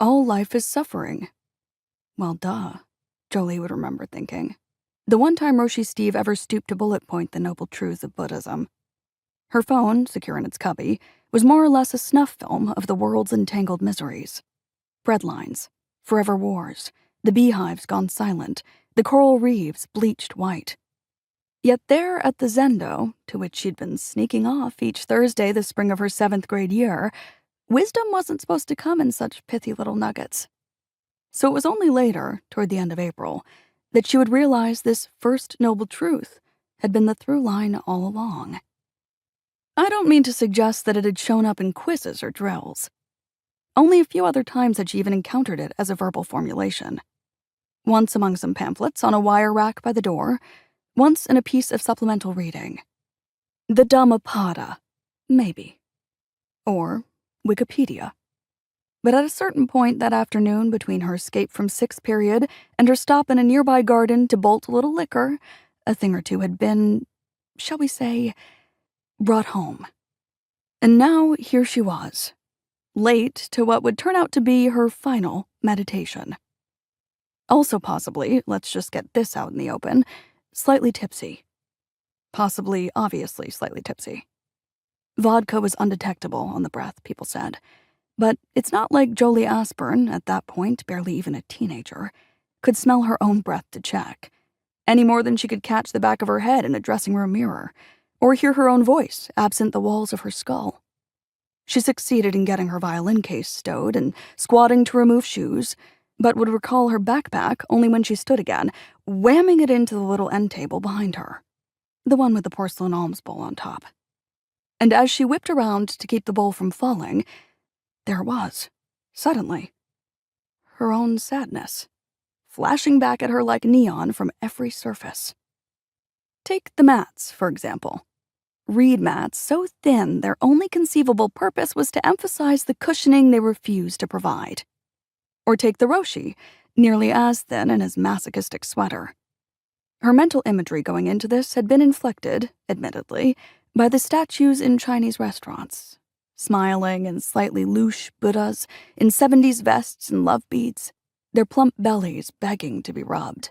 All life is suffering. Well, duh, Jolie would remember thinking. The one time Roshi Steve ever stooped to bullet point the noble truths of Buddhism. Her phone, secure in its cubby, was more or less a snuff film of the world's entangled miseries. Breadlines, forever wars, the beehives gone silent, the coral reefs bleached white. Yet there at the Zendo, to which she'd been sneaking off each Thursday the spring of her 7th grade year, wisdom wasn't supposed to come in such pithy little nuggets. So it was only later, toward the end of April, that she would realize this first noble truth had been the through line all along. I don't mean to suggest that it had shown up in quizzes or drills. Only a few other times had she even encountered it as a verbal formulation. Once among some pamphlets on a wire rack by the door, once in a piece of supplemental reading. The Dhammapada, maybe. Or Wikipedia. But at a certain point that afternoon between her escape from 6th period and her stop in a nearby garden to bolt a little liquor, a thing or two had been, shall we say, brought home. And now here she was, late to what would turn out to be her final meditation. Also possibly, let's just get this out in the open, slightly tipsy. Possibly, obviously, slightly tipsy. Vodka was undetectable on the breath, people said. But it's not like Jolie Aspern, at that point barely even a teenager, could smell her own breath to check, any more than she could catch the back of her head in a dressing room mirror, or hear her own voice absent the walls of her skull. She succeeded in getting her violin case stowed and squatting to remove shoes, but would recall her backpack only when she stood again, whamming it into the little end table behind her, the one with the porcelain alms bowl on top. And as she whipped around to keep the bowl from falling, there it was, suddenly. Her own sadness, flashing back at her like neon from every surface. Take the mats, for example. Reed mats so thin their only conceivable purpose was to emphasize the cushioning they refused to provide. Or take the Roshi, nearly as thin in his masochistic sweater. Her mental imagery going into this had been inflected, admittedly, by the statues in Chinese restaurants. Smiling and slightly louche Buddhas in 70s vests and love beads, their plump bellies begging to be rubbed.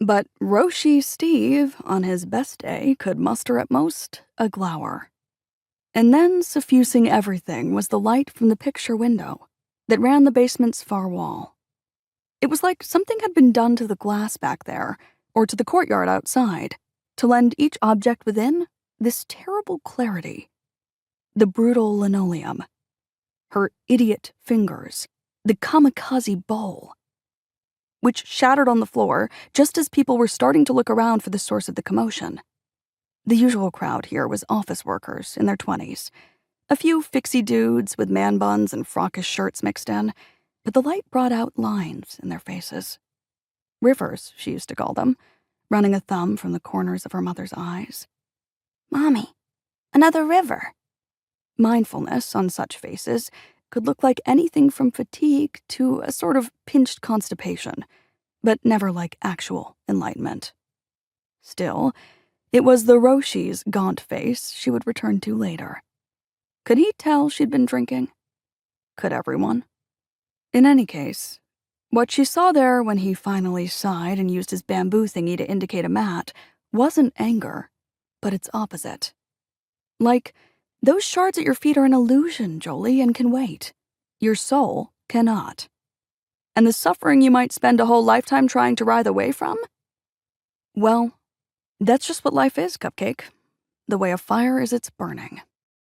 But Roshi Steve, on his best day, could muster at most a glower. And then, suffusing everything, was the light from the picture window that ran the basement's far wall. It was like something had been done to the glass back there, or to the courtyard outside, to lend each object within this terrible clarity. The brutal linoleum, her idiot fingers, the kamikaze bowl, which shattered on the floor just as people were starting to look around for the source of the commotion. The usual crowd here was office workers in their 20s, a few fixie dudes with man buns and frockish shirts mixed in, but the light brought out lines in their faces. Rivers, she used to call them, running a thumb from the corners of her mother's eyes. "Mommy, another river." Mindfulness on such faces could look like anything from fatigue to a sort of pinched constipation, but never like actual enlightenment. Still, it was the Roshi's gaunt face she would return to later. Could he tell she'd been drinking? Could everyone? In any case, what she saw there when he finally sighed and used his bamboo thingy to indicate a mat wasn't anger, but its opposite. Like, those shards at your feet are an illusion, Jolie, and can wait. Your soul cannot. And the suffering you might spend a whole lifetime trying to writhe away from? Well, that's just what life is, Cupcake. The way of fire is its burning.